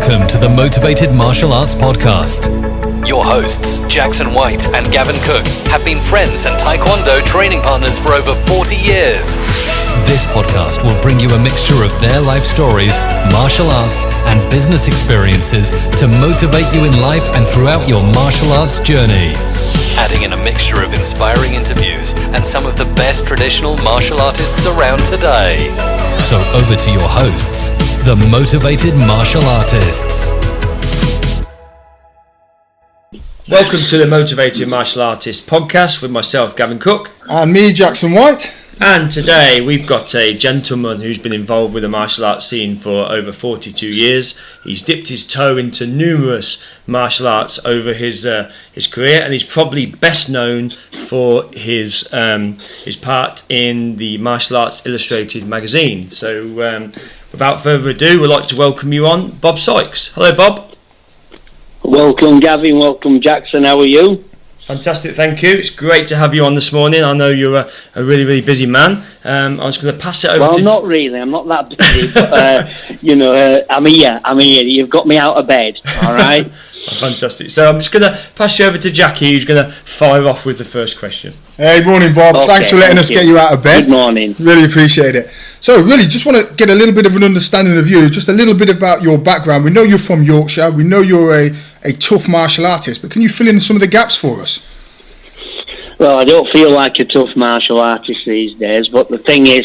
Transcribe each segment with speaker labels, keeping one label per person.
Speaker 1: Welcome to the Motivated Martial Arts Podcast. Your hosts, Jackson White and Gavin Cook, have been friends and Taekwondo training partners for over 40 years. This podcast will bring you a mixture of their life stories, martial arts, and business experiences to motivate you in life and throughout your martial arts journey. Adding in a mixture of inspiring interviews and some of the best traditional martial artists around today. So over to your hosts, the Motivated Martial Artists.
Speaker 2: Welcome to the Motivated Martial Artists Podcast with myself, Gavin Cook.
Speaker 3: And me, Jackson White.
Speaker 2: And today we've got a gentleman who's been involved with the martial arts scene for over 42 years. He's dipped his toe into numerous martial arts over his career, and he's probably best known for his part in the Martial Arts Illustrated magazine. So without further ado, we'd like to welcome you on, Bob Sykes. Hello, Bob.
Speaker 4: Welcome, Gavin. Welcome, Jackson. How are you?
Speaker 2: Fantastic, thank you. It's great to have you on this morning. I know you're a really, really busy man. I'm just going to pass it over to...
Speaker 4: Well, not really. I'm not that busy, but, I'm here. You've got me out of bed, all right?
Speaker 2: Fantastic. So I'm just going to pass you over to Jackie, who's going to fire off with the first question.
Speaker 3: Hey, morning, Bob.
Speaker 4: Okay,
Speaker 3: thanks for letting us get you out of bed.
Speaker 4: Good morning.
Speaker 3: Really appreciate it. So, really, just want to get a little bit of an understanding of you, just a little bit about your background. We know you're from Yorkshire. We know you're a tough martial artist, but can you fill in some of the gaps for us?
Speaker 4: Well, I don't feel like a tough martial artist these days, but the thing is,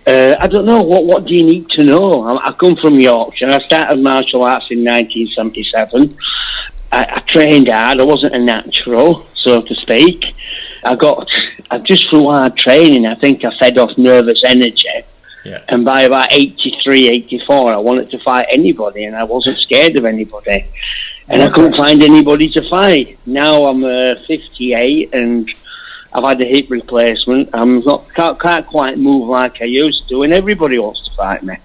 Speaker 4: I don't know, what do you need to know? I come from Yorkshire. I started martial arts in 1977. I trained hard. I wasn't a natural, so to speak. I just through hard training, I think I fed off nervous energy. Yeah. And by about 83, 84, I wanted to fight anybody, and I wasn't scared of anybody. And I couldn't find anybody to fight. Now I'm 58, and I've had a hip replacement. Can't quite move like I used to, and everybody wants to fight me.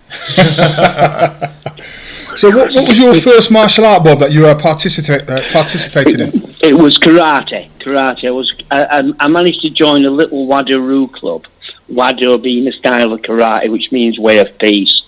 Speaker 3: So what was your first martial art, Bob, that you participated in?
Speaker 4: It was karate. I managed to join a little Wado club. Wado being a style of karate, which means way of peace.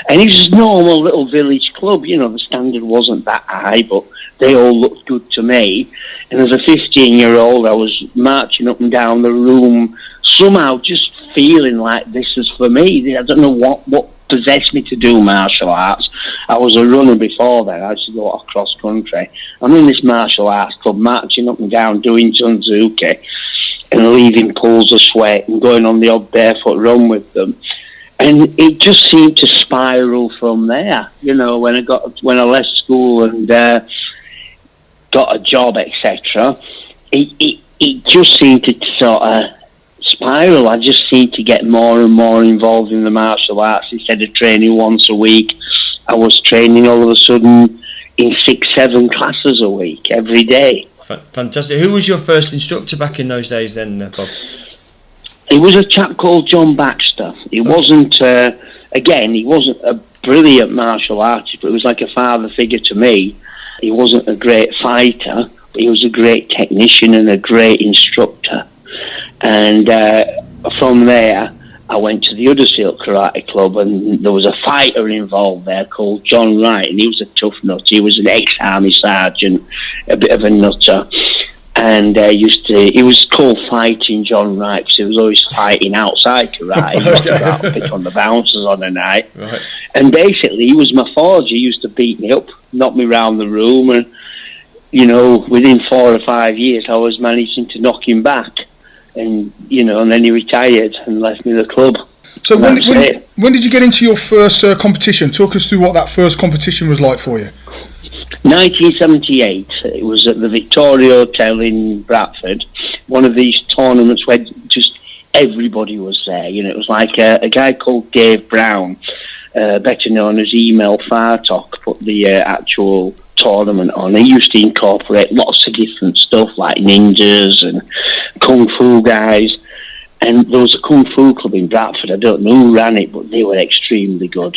Speaker 4: And it was a normal little village club. You know, the standard wasn't that high, but they all looked good to me. And as a 15-year-old, I was marching up and down the room, somehow just feeling like this is for me. I don't know what possessed me to do martial arts. I was a runner before then. I used to go across country. I'm in this martial arts club, marching up and down, doing Sunzuki, and leaving pools of sweat and going on the odd barefoot run with them. And it just seemed to spiral from there. You know, when I left school and got a job, etc., it just seemed to sort of spiral. I just seemed to get more and more involved in the martial arts. Instead of training once a week, I was training all of a sudden in 6-7 classes a week every day.
Speaker 2: Fantastic. Who was your first instructor back in those days then, Bob?
Speaker 4: It was a chap called John Baxter. He wasn't, he wasn't a brilliant martial artist, but he was like a father figure to me. He wasn't a great fighter, but he was a great technician and a great instructor. And from there, I went to the Huddersfield Karate Club, and there was a fighter involved there called John Wright, and he was a tough nut. He was an ex-army sergeant, a bit of a nutter. And he was called Fighting John Wright because he was always fighting outside karate. He used to go out and pick on the bouncers on a night. Right. And basically, he was my forge. He used to beat me up, knock me around the room, and, you know, within 4 or 5 years, I was managing to knock him back. And, you know, and then he retired and left me the club.
Speaker 3: So when did you get into your first competition? Talk us through what that first competition was like for you.
Speaker 4: 1978. It was at the Victoria Hotel in Bradford. One of these tournaments where just everybody was there. You know, it was like a guy called Dave Brown, better known as Emil Fartok, put the actual tournament on. He used to incorporate lots of different stuff like ninjas and kung fu guys. And there was a kung fu club in Bradford. I don't know who ran it, but they were extremely good.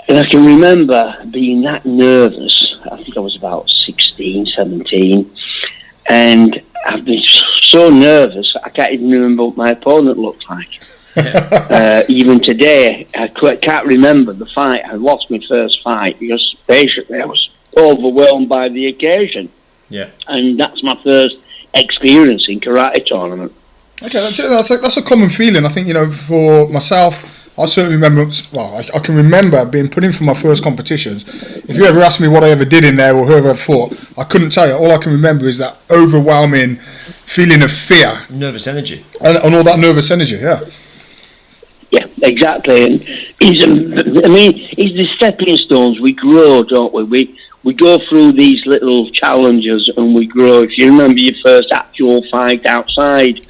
Speaker 4: And I can remember being that nervous. I think I was about 16, 17. And I've been so nervous, I can't even remember what my opponent looked like. Even today, I can't remember the fight. I lost my first fight because basically I was overwhelmed by the occasion.
Speaker 2: Yeah.
Speaker 4: And that's my first experience in karate tournament.
Speaker 3: Okay, that's a common feeling. I think, for myself, I certainly remember, I can remember being put in for my first competitions. If you ever asked me what I ever did in there or whoever I fought, I couldn't tell you. All I can remember is that overwhelming feeling of fear.
Speaker 2: Nervous energy.
Speaker 3: And all that nervous energy, yeah.
Speaker 4: Yeah, exactly. And it's the stepping stones. We grow, don't we? We go through these little challenges and we grow. If you remember your first actual fight outside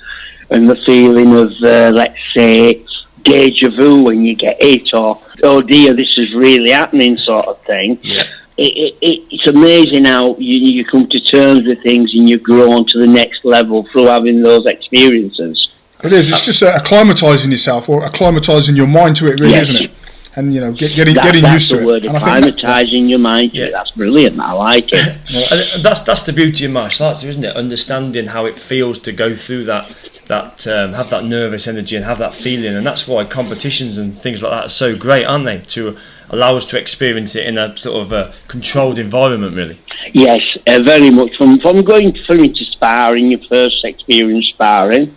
Speaker 4: and the feeling of, let's say, deja vu when you get hit, or oh dear, this is really happening sort of thing.
Speaker 2: Yeah.
Speaker 4: It's amazing how you come to terms with things and you grow on to the next level through having those experiences.
Speaker 3: It is. It's just acclimatising yourself or acclimatising your mind to it, really,
Speaker 4: Yes.
Speaker 3: isn't it? And getting used to
Speaker 4: the
Speaker 3: it.
Speaker 4: word,
Speaker 3: And I think
Speaker 4: acclimatising your mind to it. That's brilliant. I like it.
Speaker 2: And that's the beauty of martial arts, isn't it? Understanding how it feels to go through that have that nervous energy and have that feeling, and that's why competitions and things like that are so great, aren't they? To allow us to experience it in a sort of a controlled environment, really.
Speaker 4: Yes, very much. From going into sparring, your first experience sparring,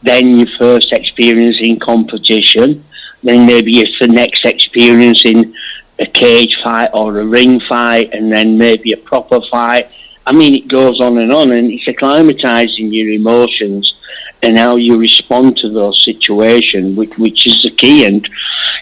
Speaker 4: then your first experience in competition, then maybe it's the next experience in a cage fight or a ring fight, and then maybe a proper fight. I mean, it goes on, and it's acclimatising your emotions and how you respond to those situations, which is the key. And,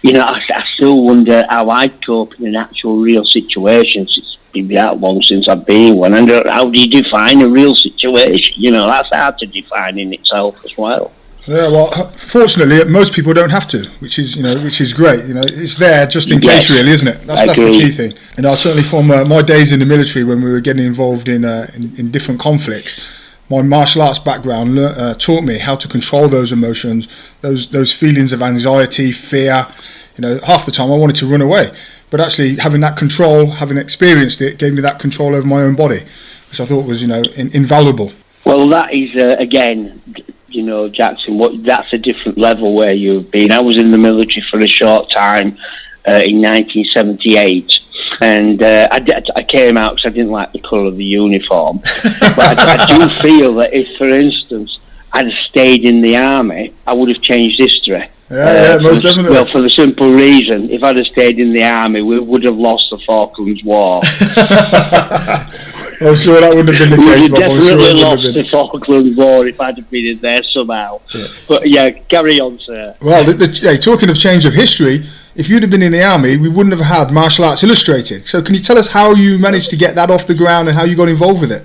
Speaker 4: I still wonder how I'd cope in an actual real situation. It's been that long since I've been one. And how do you define a real situation? That's hard to define in itself as well.
Speaker 3: Yeah, well, fortunately, most people don't have to, which is great. It's there just in case, really, isn't it? That's the key thing. Certainly from my days in the military when we were getting involved in different conflicts, my martial arts background taught me how to control those emotions, those feelings of anxiety, fear. Half the time I wanted to run away, but actually having that control, having experienced it, gave me that control over my own body, which I thought was invaluable.
Speaker 4: Well, that is again, Jackson, that's a different level where you've been. I was in the military for a short time in 1978. And I came out because I didn't like the colour of the uniform. But I do feel that if, for instance, I'd stayed in the army, I would have changed history.
Speaker 3: Yeah, most definitely.
Speaker 4: Well, for the simple reason, if I'd have stayed in the army, we would have lost the Falklands War.
Speaker 3: I'm sure that wouldn't have been the case.
Speaker 4: We definitely lost the Falklands War if I'd have been in there somehow. Yeah. But yeah, carry on, sir.
Speaker 3: Well, talking of change of history, if you'd have been in the army, we wouldn't have had Martial Arts Illustrated. So can you tell us how you managed to get that off the ground and how you got involved with it?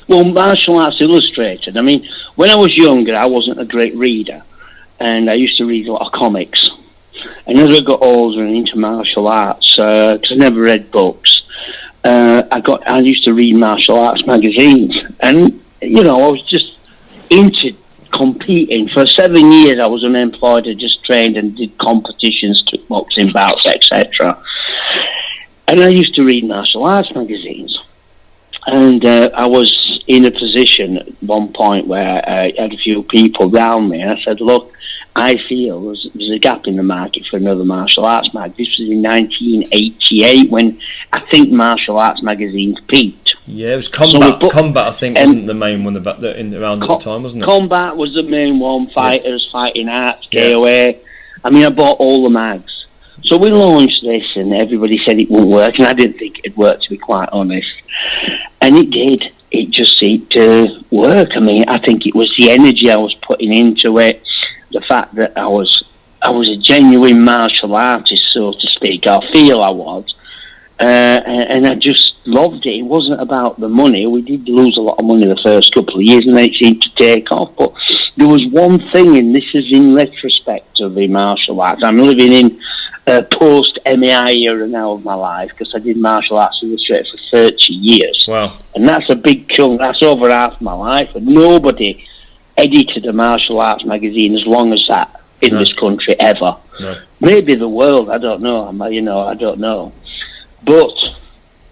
Speaker 4: Well, Martial Arts Illustrated, when I was younger, I wasn't a great reader. And I used to read a lot of comics. And as I got older and into martial arts, because I never read books, I used to read martial arts magazines. And, I was just into competing. For 7 years I was unemployed. I just trained and did competitions, kickboxing bouts, etc. And I used to read martial arts magazines. And I was in a position at one point where I had a few people around me, and I said, look, I feel there's a gap in the market for another martial arts mag. This was in 1988 when I think martial arts magazines peaked.
Speaker 2: Yeah, it was Combat. So Combat, I think, wasn't the main one around at the time, wasn't it?
Speaker 4: Combat was the main one. Fighters, Fighting Arts, KOA. I bought all the mags. So we launched this, and everybody said it wouldn't work, and I didn't think it'd work, to be quite honest. And it did. It just seemed to work. I think it was the energy I was putting into it, the fact that I was a genuine martial artist, so to speak. I feel I was. And I just loved it. It wasn't about the money. We did lose a lot of money the first couple of years, and then it seemed to take off. But there was one thing, and this is in retrospect of the martial arts. I'm living in post-MEI era now of my life, because I did martial arts illustrated for 30 years.
Speaker 2: Wow.
Speaker 4: And that's a big chunk. That's over half my life. And nobody edited a martial arts magazine as long as that in this country ever.
Speaker 2: No.
Speaker 4: Maybe the world, I don't know. I don't know. But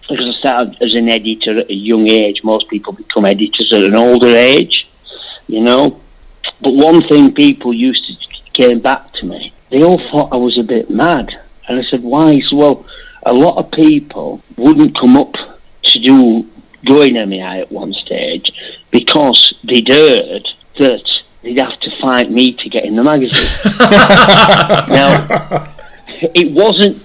Speaker 4: because I started as an editor at a young age, most people become editors at an older age, But one thing people came back to me. They all thought I was a bit mad. And I said, why? So, well, a lot of people wouldn't come up to join MEI at one stage because they'd heard that they'd have to fight me to get in the magazine. Now, it wasn't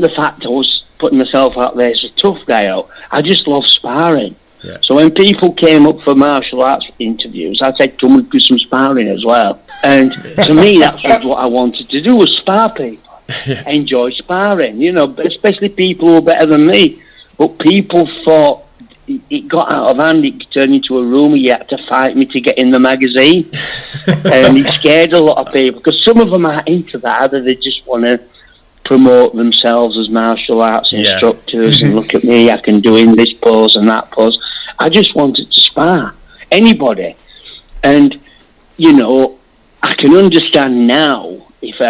Speaker 4: the fact I was putting myself out there as a tough guy out. I just love sparring.
Speaker 2: Yeah.
Speaker 4: So when people came up for martial arts interviews, I said, come and do some sparring as well. And to me, that's what I wanted to do, was spar people.
Speaker 2: Yeah.
Speaker 4: Enjoy sparring, especially people who are better than me. But people thought it got out of hand. It turned into a rumour. You had to fight me to get in the magazine. And it scared a lot of people, because some of them aren't into that. Either they just want to promote themselves as martial arts instructors and look at me, I can do in this pose and that pose. I just wanted to spar anybody. And, I can understand now if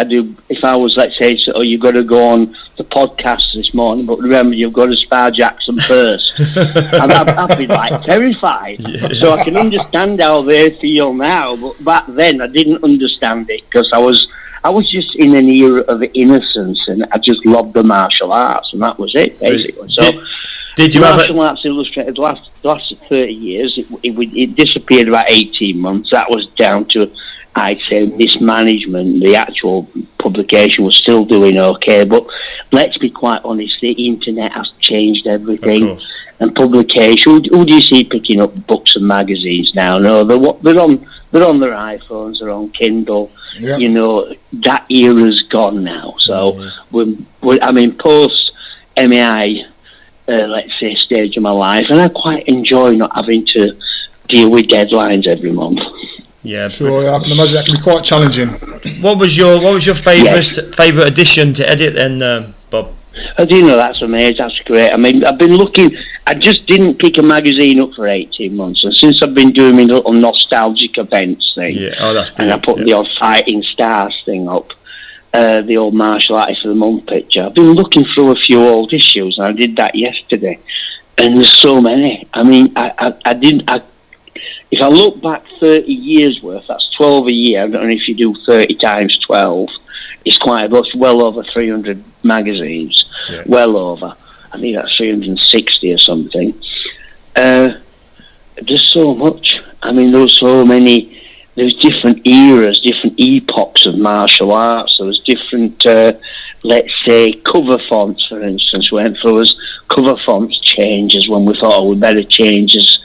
Speaker 4: I was, let's say, you've got to go on the podcast this morning, but remember, you've got to spar Jackson first. And I'd be terrified. Yeah. So I can understand how they feel now, but back then I didn't understand it, because I was just in an era of innocence, and I just loved the martial arts, and that was it, basically.
Speaker 2: Did you
Speaker 4: martial arts illustrated lasted 30 years. It disappeared about 18 months. That was down to, I'd say, mismanagement. The actual publication was still doing okay, but let's be quite honest, the internet has changed everything. And publication, who do you see picking up books and magazines now? No, they're on their iPhones, they're on Kindle. Yep. That era's gone now. So we're post MEI, let's say, stage of my life, and I quite enjoy not having to deal with deadlines every month.
Speaker 2: Yeah,
Speaker 3: sure. Yeah, I can imagine that can be quite challenging.
Speaker 2: What was your favourite edition to edit then, Bob?
Speaker 4: I do know, that's amazing. That's great. I mean, I've been looking. I just didn't pick a magazine up for 18 months, and since I've been doing my little nostalgic events thing,
Speaker 2: that's brilliant.
Speaker 4: And I put the old Fighting Stars thing up, the old Martial Artist of the Month picture. I've been looking through a few old issues, and I did that yesterday, and there's so many. I mean, if I look back 30 years worth, that's 12 a year. I don't know if you do 30 times 12. It's quite a lot. It's well over 300 magazines. Yeah. Well over. I think that's 360 or something. There's so much. I mean, there's so many. There's different eras, different epochs of martial arts. There was different, let's say, cover fonts, for instance. Went through as cover fonts changes when we thought, we better change this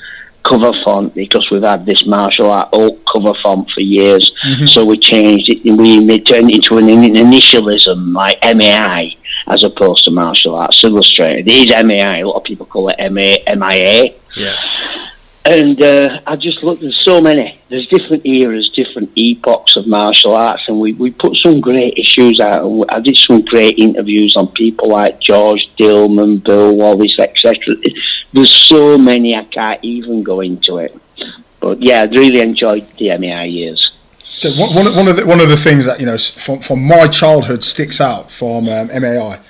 Speaker 4: cover font, because we've had this martial art oak cover font for years. Mm-hmm. So we changed it, and we turned it into an initialism, like MEI, as opposed to Martial Arts Illustrated. It is MEI. A lot of people call it MIA. Yeah. And I just looked, there's so many. There's different eras, different epochs of martial arts, and we put some great issues out. And I did some great interviews on people like George Dillman, Bill Wallace, etc. There's so many, I can't even go into it. But yeah, I really enjoyed the MEI years.
Speaker 3: One of the things that from my childhood sticks out from MEI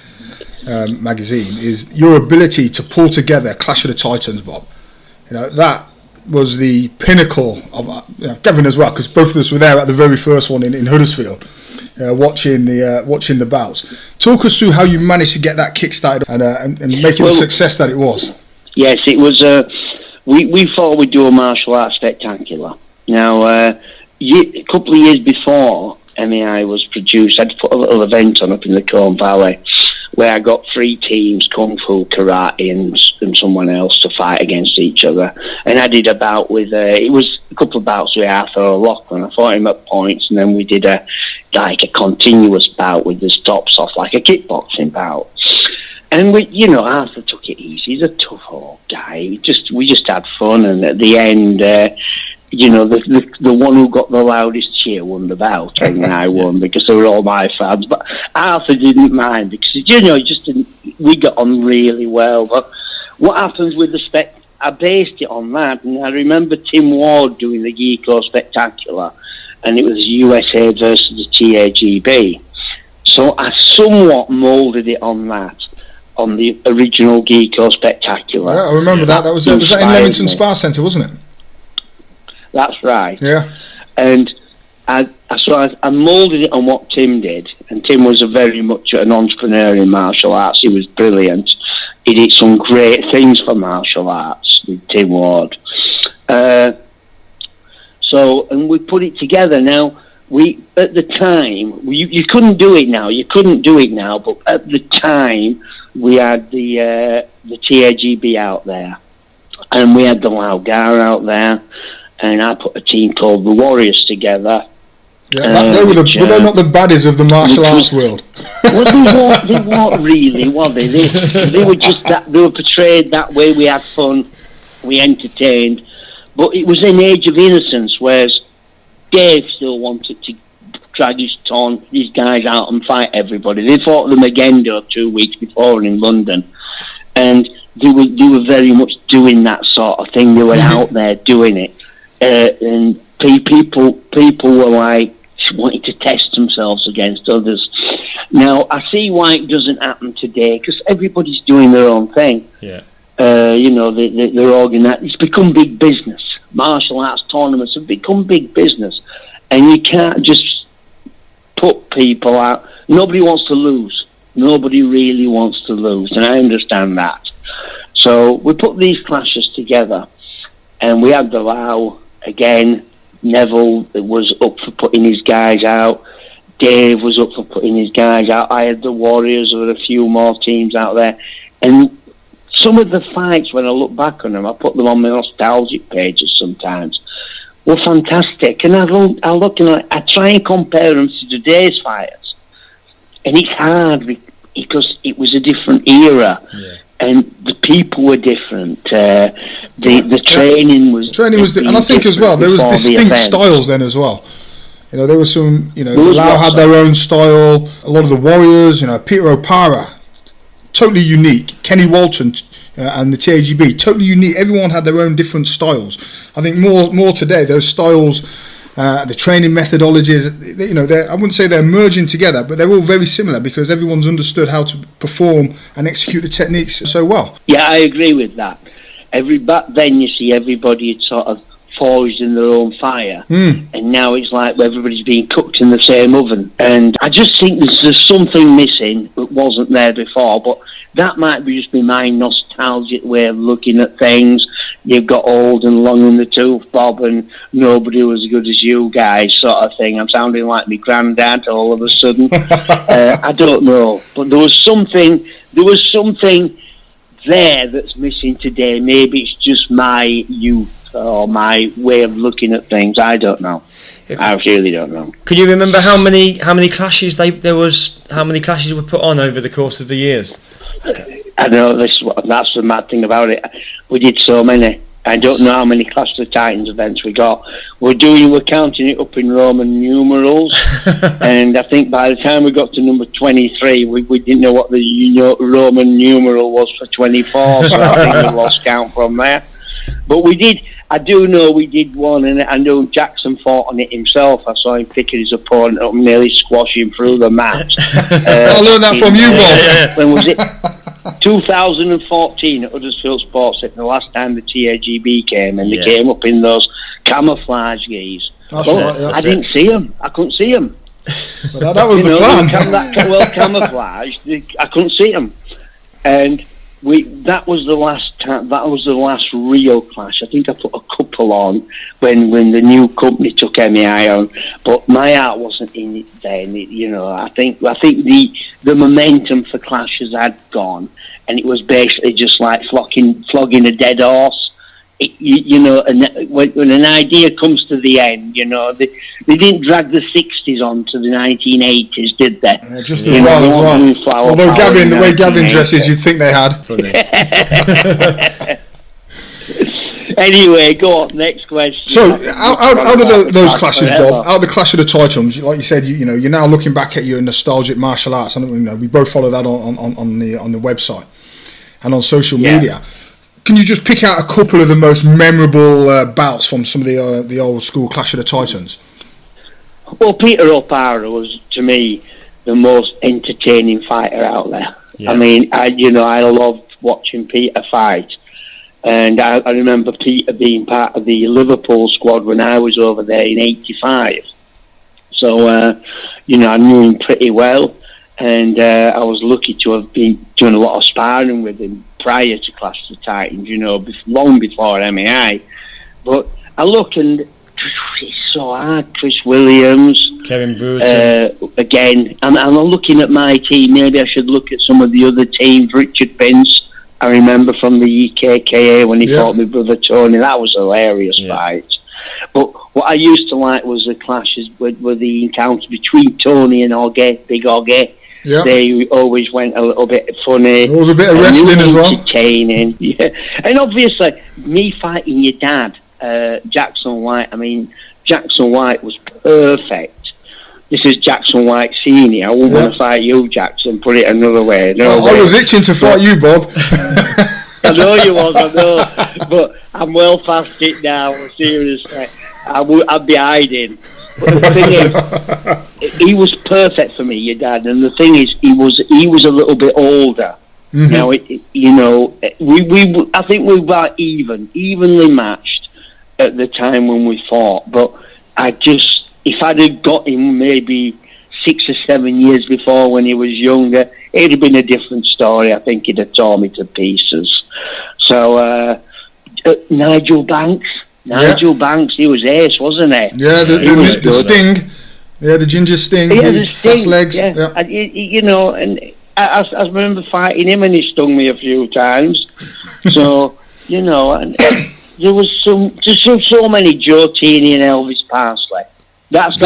Speaker 3: magazine is your ability to pull together Clash of the Titans, Bob. That was the pinnacle of Gavin as well, because both of us were there at the very first one in Huddersfield, watching the bouts. Talk us through how you managed to get that kick-started and make it the success that it was.
Speaker 4: Yes, it was. We thought we'd do a martial arts spectacular. Now, a couple of years before MEI was produced, I'd put a little event on up in the Colne Valley, where I got 3 teams, Kung Fu, Karate and someone else, to fight against each other. And I did a bout with, it was a couple of bouts with Arthur O'Loughlin. I fought him at points, and then we did a continuous bout with the stops off, like a kickboxing bout. And Arthur took it easy. He's a tough old guy. We just had fun, and at the end, the one who got the loudest cheer won the bout, and I won because they were all my fans. But Arthur didn't mind, because we got on really well. But what happens with the I based it on that, and I remember Tim Ward doing the Geeko Spectacular, and it was USA versus the TAGB. So I somewhat moulded it on that, on the original Geeko Spectacular.
Speaker 3: Yeah, I remember that. Was that in Leamington Spa Centre, wasn't it?
Speaker 4: That's right.
Speaker 3: Yeah.
Speaker 4: And I moulded it on what Tim did, and Tim was very much an entrepreneur in martial arts. He was brilliant. he did some great things for martial arts with Tim Ward. And we put it together. Now, at the time, you couldn't do it now. You couldn't do it now, but at the time, we had the TAGB out there, and we had the Laugar out there, and I put a team called the Warriors together.
Speaker 3: Yeah, they were not the baddies of the martial arts world.
Speaker 4: Well, they weren't really, were they? They were just that. They were portrayed that way. We had fun, we entertained, but it was an age of innocence, whereas Dave still wanted to drag these guys out and fight everybody. They fought them again 2 weeks before in London, and they were very much doing that sort of thing. They were out there doing it, and people were like wanting to test themselves against others. Now I see why it doesn't happen today, because everybody's doing their own thing.
Speaker 2: Yeah.
Speaker 4: They're organised. It's become big business. Martial arts tournaments have become big business, and you can't just put people out. Nobody wants to lose. Nobody really wants to lose, and I understand that. So we put these clashes together, and we had the Lau again. Neville was up for putting his guys out. Dave was up for putting his guys out. I had the Warriors. There were a few more teams out there, and some of the fights, when I look back on them, I put them on my nostalgic pages sometimes, were fantastic. And I look and I try and compare them to today's fighters, and it's hard because it was a different era, and the people were different. The training was
Speaker 3: and I think as well there was distinct styles then as well. There was some. The Lau had their own style. A lot of the Warriors, Peter O'Para, totally unique. Kenny Walton and the TAGB, totally unique. Everyone had their own different styles. I think more today, those styles, the training methodologies, I wouldn't say they're merging together, but they're all very similar because everyone's understood how to perform and execute the techniques so well.
Speaker 4: Yeah, I agree with that. Back then, you see, everybody had sort of forged in their own fire, and now it's like everybody's being cooked in the same oven. And I just think there's something missing that wasn't there before, but that might be just my nostalgic way of looking at things. You've got old and long in the tooth, Bob, and nobody was as good as you guys, sort of thing. I'm sounding like my granddad all of a sudden. I don't know, but there was something there that's missing today. Maybe it's just my youth or my way of looking at things. I don't know. I really don't know.
Speaker 2: Could you remember how many clashes how many clashes were put on over the course of the years?
Speaker 4: I know that's the mad thing about it. We did so many. I don't know how many Clash of the Titans events we got. We're counting it up in Roman numerals, and I think by the time we got to number 23, we didn't know what the Roman numeral was for 24, so I think we lost count from there. But we did. I do know we did one, and I know Jackson fought on it himself. I saw him picking his opponent up and nearly squashing through the mat.
Speaker 3: I learned that from you, Bob.
Speaker 4: When was it? 2014 at Huddersfield Sports Centre, the last time the TAGB came, and they came up in those camouflage geese. I didn't see them. I couldn't see them.
Speaker 3: But that was the plan.
Speaker 4: Camouflage. I couldn't see them, and that was the last time. That was the last real clash. I think I put a couple on when the new company took MEI on, but my heart wasn't in it then. I think the momentum for clashes had gone, and it was basically just like flogging a dead horse. And when an idea comes to the end, they didn't drag the 60s on to the 1980s, did they?
Speaker 3: Yeah, just as well. Although the way Gavin dresses, you'd think they had.
Speaker 4: Anyway, go on, next question.
Speaker 3: So, out of those clashes, Bob, out of the Clash of the Titans, like you said, you're now looking back at your nostalgic martial arts, and we both follow that on the website and on social media. Can you just pick out a couple of the most memorable bouts from some of the old school Clash of the Titans?
Speaker 4: Well, Peter O'Para was, to me, the most entertaining fighter out there. Yeah. I mean, I loved watching Peter fight. And I remember Peter being part of the Liverpool squad when I was over there in '85. So, I knew him pretty well. And I was lucky to have been doing a lot of sparring with him prior to Clash of the Titans, you know, long before MAI. But I look and it's so hard. Chris Williams,
Speaker 2: Kevin Bruton.
Speaker 4: Again, and I'm looking at my team. Maybe I should look at some of the other teams. Richard Vince, I remember from the EKKA when he fought my brother Tony. That was a hilarious fight. But what I used to like was the clashes with the encounters between Tony and Augie, Big Augie. Yeah. They always went a little bit funny.
Speaker 3: There was a bit of wrestling as well.
Speaker 4: Entertaining. Yeah. And obviously, me fighting your dad, Jackson White. I mean, Jackson White was perfect. This is Jackson White Senior. I wouldn't want to fight you, Jackson. Put it another way.
Speaker 3: I was itching to fight you, Bob.
Speaker 4: I know you was, I know. But I'm well past it now, seriously. I'd be hiding. But the thing is, he was perfect for me, your dad. And the thing is, he was a little bit older. Mm-hmm. Now, I think we were evenly matched at the time when we fought. But if I'd have got him maybe 6 or 7 years before when he was younger, it'd have been a different story. I think he'd have torn me to pieces. So, Nigel Banks, he was ace, wasn't he?
Speaker 3: Yeah, the Sting. Yeah, the Ginger Sting.
Speaker 4: Yeah, the Sting.
Speaker 3: Fast legs.
Speaker 4: Yeah. And, you know, and I remember fighting him and he stung me a few times. So, you know, and there was so many Joe Tini and Elvis Parsley. That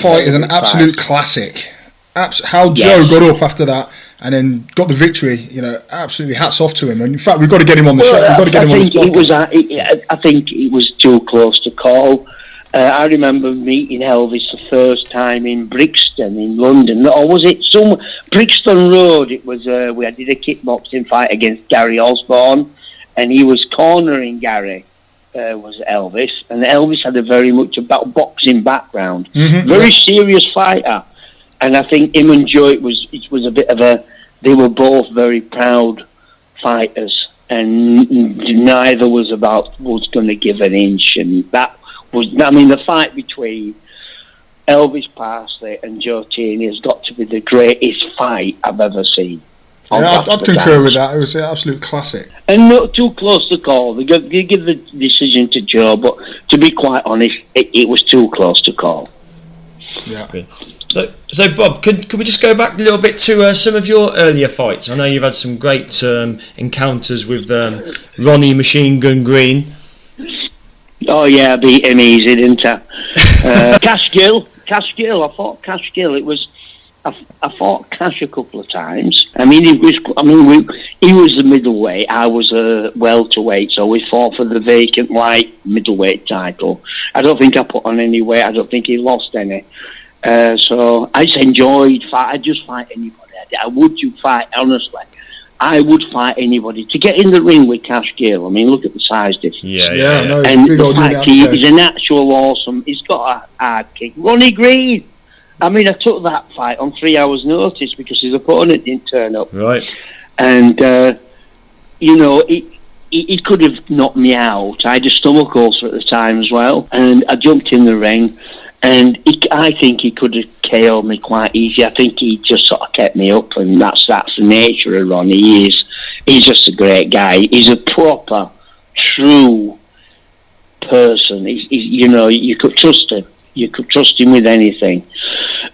Speaker 3: fight is an absolute classic. How Joe got up after that and then got the victory, you know, absolutely hats off to him. And in fact, we've got to get him on the show. We've got to get him on this podcast.
Speaker 4: I think it was too close to call. I remember meeting Elvis the first time in Brixton in London, or was it Brixton Road? It was we did a kickboxing fight against Gary Osborne, and he was cornering Gary. Was Elvis, and Elvis had a very much about boxing background. Mm-hmm. Very serious fighter, and I think him and Joe it was a bit of a. They were both very proud fighters, and neither was going to give an inch, and that was. I mean, the fight between Elvis Parsley and Joe Tierney has got to be the greatest fight I've ever seen.
Speaker 3: Yeah, I'd concur with that. It was an absolute classic.
Speaker 4: And not too close to call. They give the decision to Joe, but to be quite honest, it was too close to call.
Speaker 3: Yeah.
Speaker 2: So Bob, could we just go back a little bit to some of your earlier fights? I know you've had some great encounters with Ronnie Machine Gun Green.
Speaker 4: Oh yeah, I beat him easy, didn't I? Cash Gill. I fought Cash Gill. It was. I fought Cash a couple of times. I mean, he was the middleweight. I was a welterweight, so we fought for the vacant light middleweight title. I don't think I put on any weight. I don't think he lost any. So I just enjoyed fight. I'd just fight anybody. Honestly, I would fight anybody to get in the ring with Cash Gill. I mean, look at the size difference.
Speaker 3: Yeah. No,
Speaker 4: and the fact he's an actual awesome. He's got a hard kick. Ronnie Green. I mean, I took that fight on 3 hours' notice because his opponent didn't turn up.
Speaker 2: Right.
Speaker 4: And, you know, he could have knocked me out. I had a stomach ulcer at the time as well. And I jumped in the ring. And I think he could have KO'd me quite easy. I think he just sort of kept me up. And that's the nature of Ronnie. He's just a great guy. He's a proper, true person. You know, you could trust him. You could trust him with anything.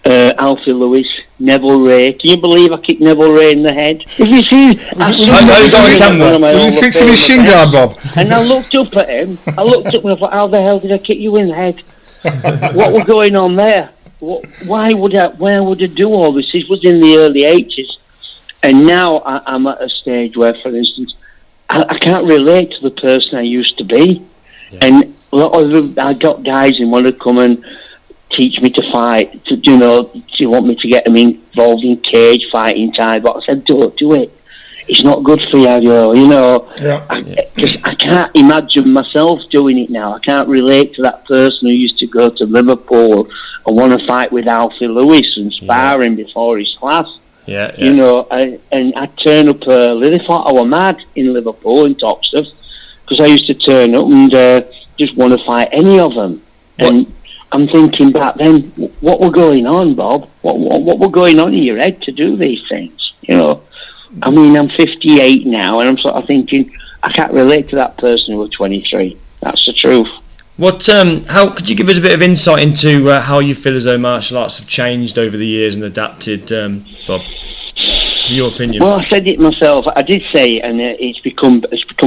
Speaker 4: Alfie Lewis, Neville Ray. Can you believe I kicked Neville Ray in the head? If you see,
Speaker 3: were you fixing his shin guard, Bob?
Speaker 4: And I looked up at him. And I thought, how the hell did I kick you in the head? What was going on there? Why would I do all this? This was in the early 80s. And now I'm at a stage where, for instance, I can't relate to the person I used to be. Yeah. And I got guys who want to come and teach me to fight. Do want me to get them involved in cage fighting type? But I said, don't do it. It's not good for you, you know. Yeah. I can't imagine myself doing it now. I can't relate to that person who used to go to Liverpool and want to fight with Alfie Lewis and sparring before his class.
Speaker 2: Yeah.
Speaker 4: You know, and I turn up early. They thought I was mad in Liverpool in Toxteth because I used to turn up and just want to fight any of them. And I'm thinking back then, what were going on, Bob? What were going on in your head to do these things? You know, I mean, I'm 58 now, and I'm sort of thinking, I can't relate to that person who was 23. That's the truth.
Speaker 2: What? How could you give us a bit of insight into how you feel as though martial arts have changed over the years and adapted, Bob? In your opinion?
Speaker 4: Well, I said it myself. I did say it, and it's become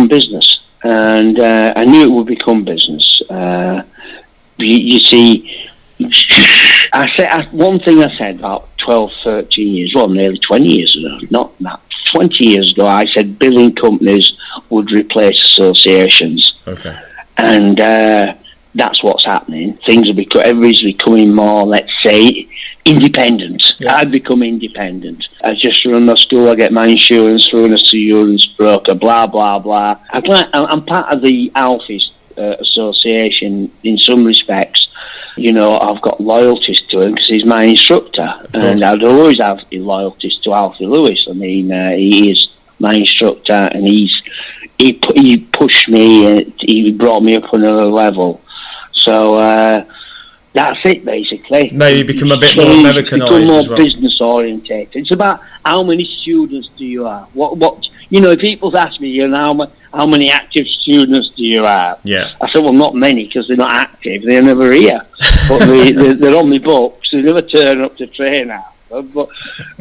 Speaker 4: business, and I knew it would become business. You see, one thing I said about 12, 13 years, well, nearly 20 years ago, not that, 20 years ago, I said billing companies would replace associations.
Speaker 2: Okay.
Speaker 4: And that's what's happening. Everybody's becoming more, let's say, independent. Yeah. I've become independent. I just run my school, I get my insurance through an insurance broker, blah, blah, blah. I'm part of the Alfie's association in some respects. You know, I've got loyalties to him because he's my instructor. And I'd always have loyalties to Alfie Lewis. I mean, he is my instructor, and he pushed me, and he brought me up another level. So that's it, basically.
Speaker 2: Maybe become a bit more Americanized as well.
Speaker 4: Business orientated. It's about how many students do you have? What you know? People ask me, you know, how many active students do you have?
Speaker 2: Yeah.
Speaker 4: I said, well, not many, because they're not active. They're never here, but they're on my books. They never turn up to train out. But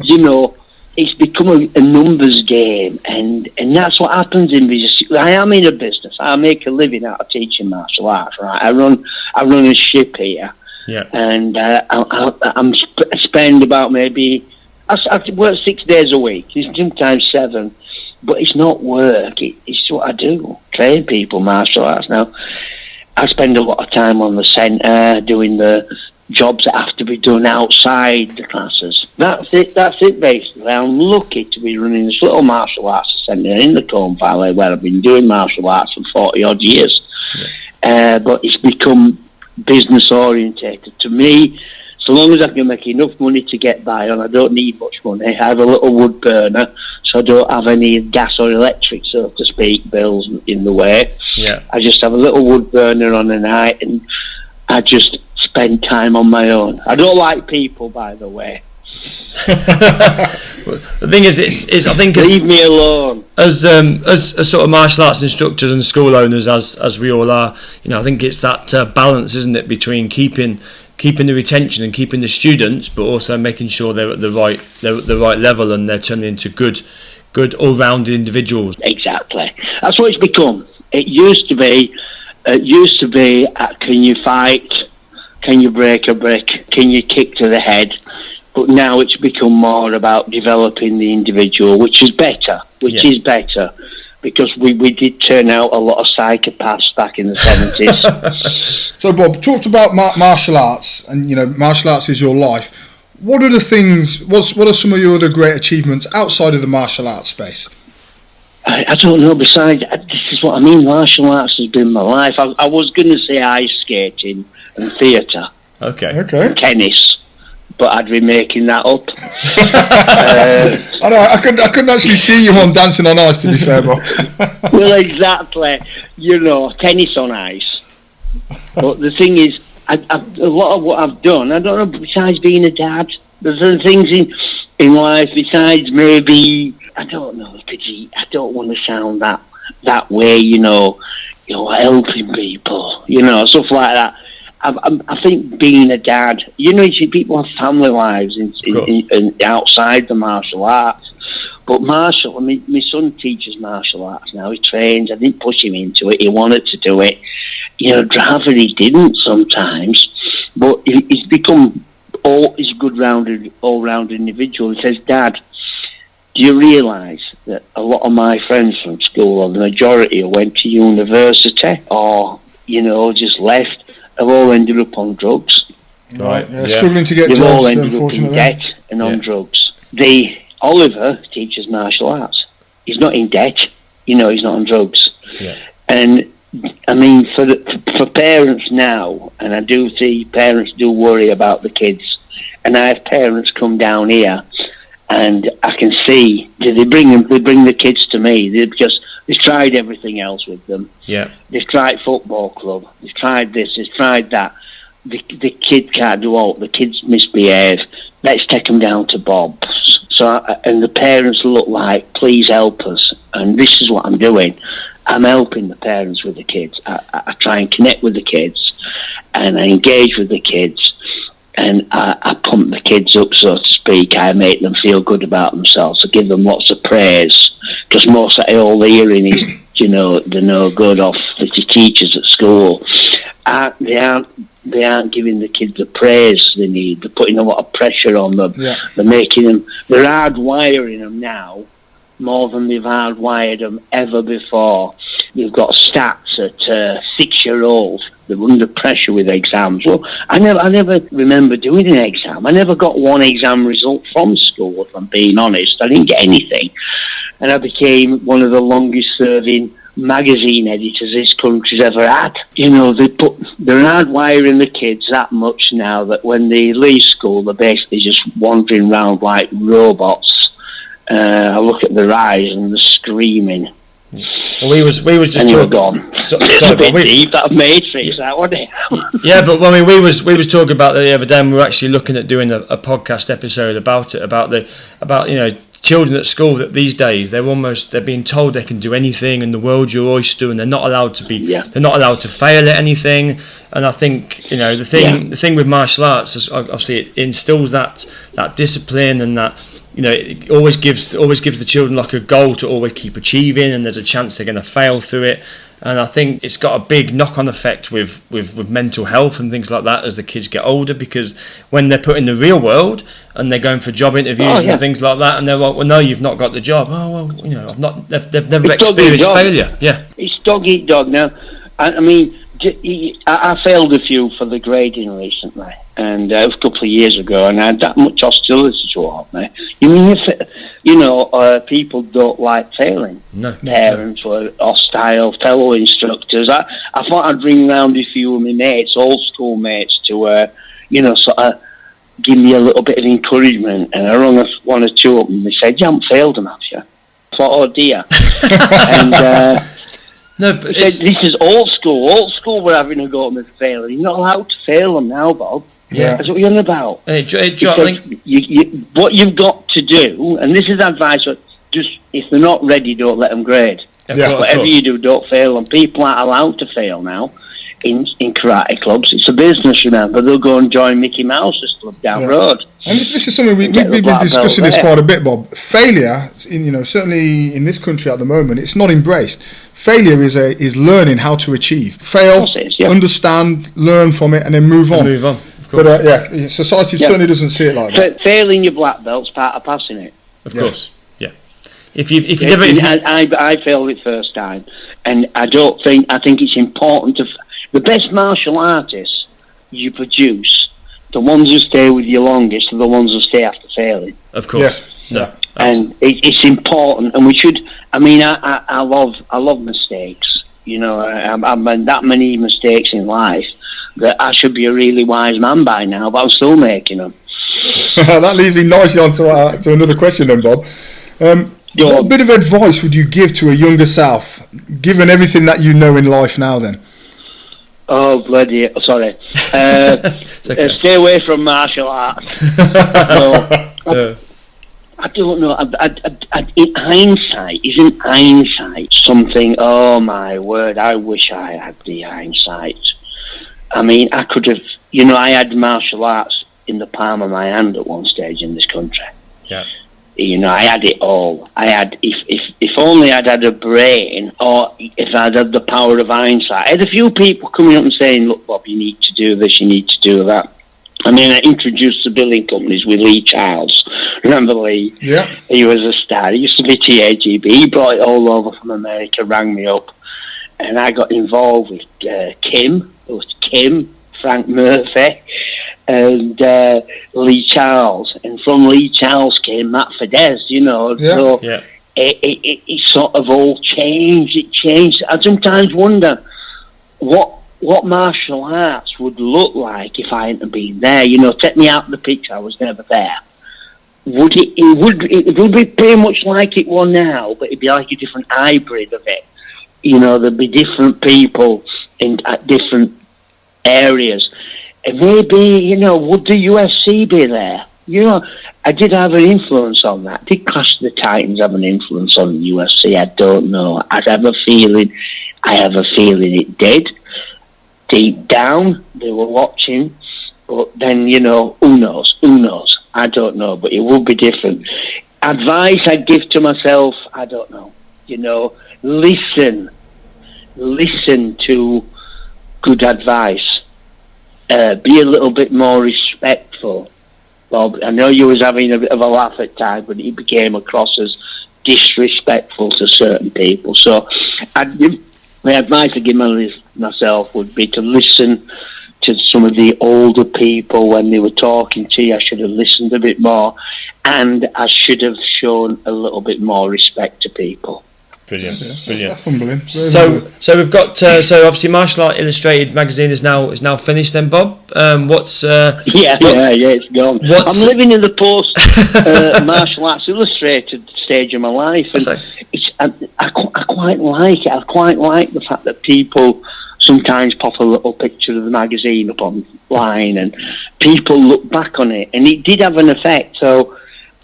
Speaker 4: you know, it's become a numbers game, and that's what happens in business. I am in a business. I make a living out of teaching martial arts. Right? I run a ship here.
Speaker 2: Yeah.
Speaker 4: And I spend about maybe I work 6 days a week. It's sometimes 7, but it's not work. It's what I do. Train people martial arts. Now, I spend a lot of time on the centre doing the jobs that have to be done outside the classes. That's it basically. I'm lucky to be running this little martial arts centre in the Colne Valley where I've been doing martial arts for 40 odd years. Yeah. But it's become business orientated to me. So long as I can make enough money to get by, and I don't need much money, I have a little wood burner, so I don't have any gas or electric, so to speak, bills in the way.
Speaker 2: Yeah.
Speaker 4: I just have a little wood burner on a night, and I just spend time on my own. I don't like people, by the way.
Speaker 2: The thing is, I think
Speaker 4: leave me alone.
Speaker 2: As sort of martial arts instructors and school owners, as we all are, you know, I think it's that balance, isn't it, between keeping the retention and keeping the students, but also making sure they're at the right level and they're turning into good all-rounded individuals.
Speaker 4: Exactly. That's what it's become. It used to be, can you fight? Can you break a brick? Can you kick to the head? But now it's become more about developing the individual, which is better. Is better, because we did turn out a lot of psychopaths back in the 70s.
Speaker 3: So, Bob, talked about martial arts, and you know, martial arts is your life. What are the things? What are some of your other great achievements outside of the martial arts space?
Speaker 4: I don't know. Besides, this is what I mean. Martial arts has been my life. I was going to say ice skating and theatre.
Speaker 2: Okay.
Speaker 4: And tennis. But I'd be making that up.
Speaker 3: I know. I couldn't actually see you on Dancing on Ice, to be fair, Bob.
Speaker 4: Well, exactly. You know, tennis on ice. But the thing is, a lot of what I've done, I don't know. Besides being a dad, there's other things in life. Besides maybe, I don't know. I don't want to sound that way. You know, helping people. You know, stuff like that. I think being a dad, you know, you see people have family lives in outside the martial arts. But my son teaches martial arts now. He trains. I didn't push him into it. He wanted to do it. You know, driver he didn't sometimes. But he's become he's a good all-round individual. He says, Dad, do you realise that a lot of my friends from school, or the majority who went to university or, you know, just left, have all ended up on drugs.
Speaker 3: Right, struggling to get
Speaker 4: They've
Speaker 3: jobs,
Speaker 4: all ended up in
Speaker 3: unfortunately.
Speaker 4: debt and on drugs. Oliver teaches martial arts. He's not in debt. You know, he's not on drugs.
Speaker 2: Yeah.
Speaker 4: And I mean, for parents now, and I do see parents do worry about the kids. And I have parents come down here, and I can see they bring the kids to me. They've tried everything else with them.
Speaker 2: Yeah.
Speaker 4: They've tried football club. They've tried this. They've tried that. The kid can't do all. The kids misbehave. Let's take them down to Bob's. and the parents look like, please help us. And this is what I'm doing. I'm helping the parents with the kids. I try and connect with the kids, and I engage with the kids, and I pump the kids up, so to speak. I make them feel good about themselves. I give them lots of praise, because most of all they're hearing is, they're no good off the teachers at school. They aren't giving the kids the praise they need. They're putting a lot of pressure on them.
Speaker 3: Yeah.
Speaker 4: They're hardwiring them now more than they've hardwired them ever before. You've got stats at 6-year-olds. They're under pressure with exams. Well, I never remember doing an exam. I never got one exam result from school, if I'm being honest. I didn't get anything. And I became one of the longest-serving magazine editors this country's ever had. They're hardwiring the kids that much now that when they leave school, they're basically just wandering around like robots. I look at their eyes and they're screaming.
Speaker 2: Well, we was just
Speaker 4: talking.
Speaker 2: Gone.
Speaker 4: It's a bit deep, that Matrix, that wasn't it?
Speaker 2: Yeah, but I mean, we was talking about that the other day, and we were actually looking at doing a podcast episode about children at school that these days they're being told they can do anything and the world's your oyster, and they're not allowed to they're not allowed to fail at anything. And I think the thing with martial arts is obviously it instills that discipline, and that it always gives the children like a goal to always keep achieving, and there's a chance they're going to fail through it. And I think it's got a big knock-on effect with mental health and things like that as the kids get older, because when they're put in the real world and they're going for job interviews and things like that, and they're like, well, no, you've not got the job. Oh, well, they've never experienced failure. Yeah,
Speaker 4: it's dog eat dog now. I mean, I failed a few for the grading recently, and it was a couple of years ago, and I had that much hostility towards me. You mean, people don't like failing.
Speaker 2: No.
Speaker 4: Parents were hostile, fellow instructors. I thought I'd bring round a few of my mates, old school mates, to sort of give me a little bit of encouragement. And I rung one or two of them. They said, "You haven't failed them, have you?" I thought, "Oh dear." And
Speaker 2: no, but
Speaker 4: this is old school. Old school were having a go at me for failing. You're not allowed to fail them now, Bob.
Speaker 2: Yeah.
Speaker 4: That's what you're on about. What you've got to do, and this is advice, just if they're not ready, don't let them grade. Whatever you do, don't fail them. People aren't allowed to fail now in karate clubs. It's a business, remember. They'll go and join Mickey Mouse's club down the road.
Speaker 3: And this is something we've been discussing this quite a bit, Bob. Failure, certainly in this country at the moment, it's not embraced. Failure is learning how to achieve. Fail, understand, learn from it, and then move on. But society certainly doesn't see it like that.
Speaker 4: Failing your black belt's part of passing it.
Speaker 2: Of course, yeah.
Speaker 4: I failed it first time, and I think it's important the best martial artists you produce, the ones who stay with you longest, are the ones who stay after failing.
Speaker 2: Of course,
Speaker 4: and it's important, and we should. I mean, I love mistakes. I've made that many mistakes in life that I should be a really wise man by now, but I'm still making them.
Speaker 3: That leads me nicely on to another question then, Bob. What bit of advice would you give to a younger self, given everything that you know in life now then?
Speaker 4: Oh, bloody, sorry. Stay away from martial arts. I don't know. In hindsight, isn't hindsight something, oh my word, I wish I had the hindsight. I mean, I could have, I had martial arts in the palm of my hand at one stage in this country.
Speaker 2: Yeah.
Speaker 4: I had it all. I had, if only I'd had a brain, or if I'd had the power of hindsight. I had a few people coming up and saying, "Look, Bob, you need to do this, you need to do that." I mean, I introduced the billing companies with Lee Charles. Remember Lee?
Speaker 3: Yeah.
Speaker 4: He was a star. He used to be TAGB. He brought it all over from America, rang me up, and I got involved with Kim, Frank Murphy, and Lee Charles. And from Lee Charles came Matt Fidesz, So it sort of all changed. It changed. I sometimes wonder what martial arts would look like if I hadn't been there. Take me out of the picture, I was never there. It would be pretty much like it was now, but it'd be like a different hybrid of it. There'd be different people at different areas. And maybe, would the UFC be there? I did have an influence on that. Did Clash of the Titans have an influence on the UFC? I don't know. I have a feeling it did. Deep down, they were watching, but then, you know, who knows? I don't know, but it will be different. Advice I'd give to myself, I don't know. You know, listen to good advice. Be a little bit more respectful. Bob, I know you was having a bit of a laugh at times, but it became across as disrespectful to certain people. So my advice I give myself would be to listen to some of the older people when they were talking to you. I should have listened a bit more, and I should have shown a little bit more respect to people.
Speaker 2: Brilliant.
Speaker 3: That's humbling.
Speaker 2: So we've got so obviously Martial Art Illustrated magazine is now finished. Then Bob,
Speaker 4: it's gone. I'm living in the post Martial Arts Illustrated stage of my life, and I quite like it. I quite like the fact that people sometimes pop a little picture of the magazine up online, and people look back on it, and it did have an effect. So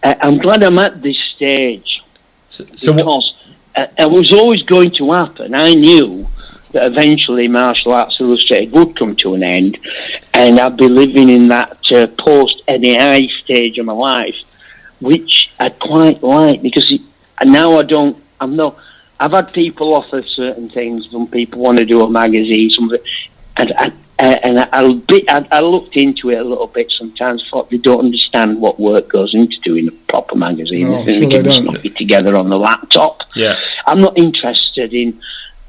Speaker 4: I'm glad I'm at this stage because it was always going to happen. I knew that eventually Martial Arts Illustrated would come to an end, and I'd be living in that post-NAI stage of my life, which I quite like, because now I've had people offer certain things. Some people want to do a magazine, and I looked into it a little bit sometimes. Thought they don't understand what work goes into doing a proper magazine.
Speaker 3: No,
Speaker 4: they can just knock it together on the laptop.
Speaker 2: Yeah, I'm
Speaker 4: not interested in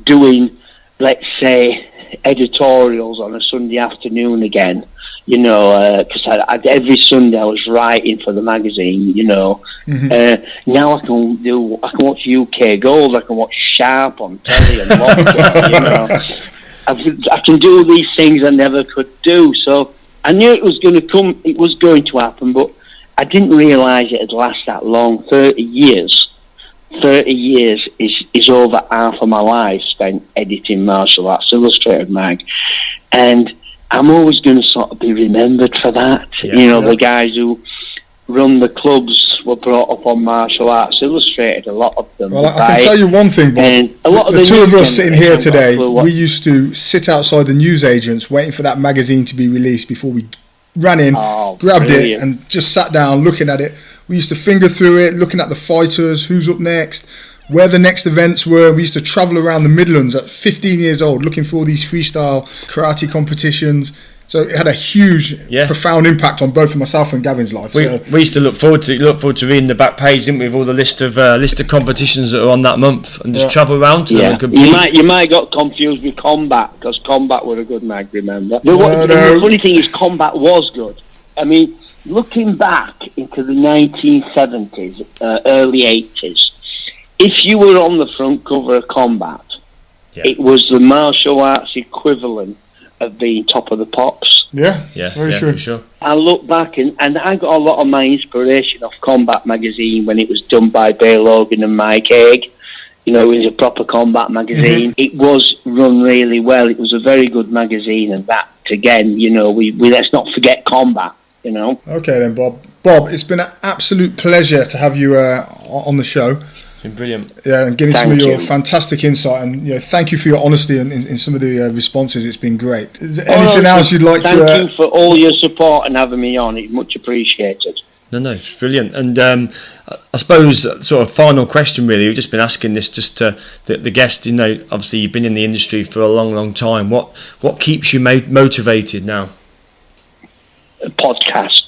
Speaker 4: doing, let's say, editorials on a Sunday afternoon again. You know, because every Sunday I was writing for the magazine. You know, now I can watch UK Gold. I can watch Sharp on telly and watch you know. I can do these things I never could do. So I knew it was going to come. It was going to happen, but I didn't realise it'd last that long. 30 years. 30 years is over half of my life spent editing Martial Arts Illustrated mag, and I'm always going to sort of be remembered for that. The guys who run the clubs were brought up on Martial Arts Illustrated, a lot of them.
Speaker 3: Well, I can tell you one thing, Bob. The two of us sitting here today, we used to sit outside the newsagents waiting for that magazine to be released before we ran in, grabbed it, and just sat down looking at it. We used to finger through it, looking at the fighters, who's up next, where the next events were. We used to travel around the Midlands at 15 years old looking for all these freestyle karate competitions. So it had a huge, profound impact on both of myself and Gavin's life.
Speaker 2: We used to look forward to reading the back page, didn't we, with all the list of competitions that are on that month, and just travel around to them and compete.
Speaker 4: You might got confused with Combat, because Combat were a good mag. Remember? The funny thing is, Combat was good. I mean, looking back into the 1970s, early 80s, if you were on the front cover of Combat, it was the martial arts equivalent of being Top of the Pops.
Speaker 3: Very true.
Speaker 2: For sure.
Speaker 4: I look back and I got a lot of my inspiration off Combat magazine when it was done by Bale Logan and Mike Haig. You know, it was a proper combat magazine. It was run really well. It was a very good magazine, and that again, you know, we let's not forget Combat. You know.
Speaker 3: Okay then, Bob. Bob, it's been an absolute pleasure to have you on the show.
Speaker 2: Been brilliant.
Speaker 3: Yeah, and giving some of your fantastic insight, and thank you for your honesty in some of the responses. It's been great. Is there anything else you'd like to?
Speaker 4: Thank you for all your support and having me on. It's much appreciated.
Speaker 2: No, it's brilliant. And I suppose sort of final question really. We've just been asking this just to the guest. You know, obviously you've been in the industry for a long time. What keeps you motivated now?
Speaker 4: Podcasts.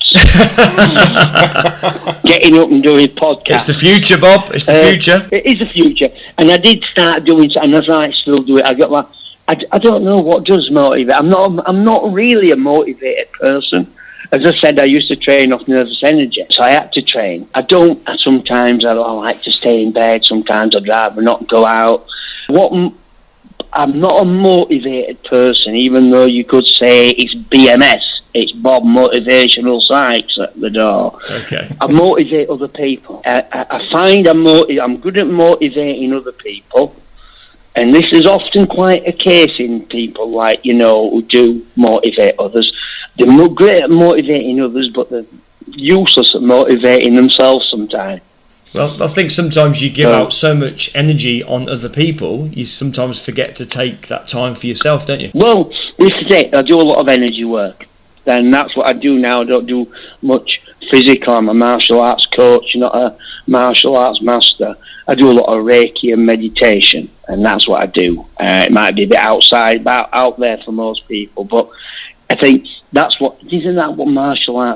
Speaker 4: Getting up and doing podcasts.
Speaker 2: It's the future, Bob. It's the future.
Speaker 4: It is the future. And I did start doing, and as I still do it, I got like, I don't know what does motivate. I'm not really a motivated person. As I said, I used to train off nervous energy, so I had to train. Sometimes I like to stay in bed. Sometimes I'd rather not go out. I'm not a motivated person, even though you could say it's BMS. It's Bob Motivational Sykes at the door.
Speaker 2: Okay.
Speaker 4: I motivate other people. I find I'm good at motivating other people, and this is often quite a case in people who do motivate others. They're not great at motivating others, but useless at motivating themselves sometimes.
Speaker 2: Well, I think sometimes you give out so much energy on other people, you sometimes forget to take that time for yourself, don't you?
Speaker 4: Well, this is it. I do a lot of energy work. And that's what I do now. I don't do much physical. I'm a martial arts coach, not a martial arts master. I do a lot of Reiki and meditation, and that's what I do. It might be a bit out there for most people, but I think isn't that what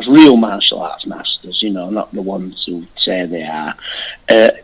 Speaker 4: real martial arts masters, not the ones who say they are,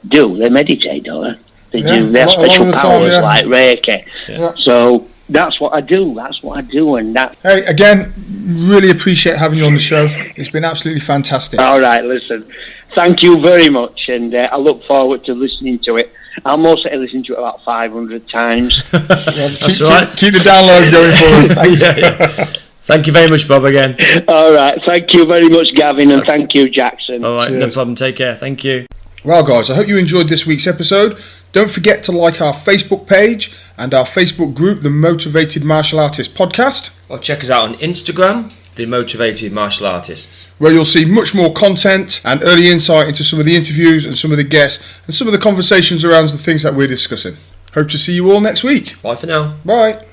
Speaker 4: do? They meditate, don't they? They do. They have special powers like Reiki. Yeah. So that's what I do. And that.
Speaker 3: Hey, again, really appreciate having you on the show. It's been absolutely fantastic.
Speaker 4: All right, listen. Thank you very much, and I look forward to listening to it. I'll most likely listen to it about 500 times.
Speaker 2: That's right.
Speaker 3: Keep the downloads going for us. Thanks.
Speaker 2: Yeah. Thank you very much, Bob, again.
Speaker 4: All right. Thank you very much, Gavin, and thank you, Jackson.
Speaker 2: All right,
Speaker 3: Cheers.
Speaker 2: no problem. Take care. Thank you.
Speaker 3: Well, guys, I hope you enjoyed this week's episode. Don't forget to like our Facebook page and our Facebook group, The Motivated Martial Artist Podcast.
Speaker 2: Or check us out on Instagram, The Motivated Martial Artists,
Speaker 3: where you'll see much more content and early insight into some of the interviews and some of the guests and some of the conversations around the things that we're discussing. Hope to see you all next week.
Speaker 2: Bye for now.
Speaker 3: Bye.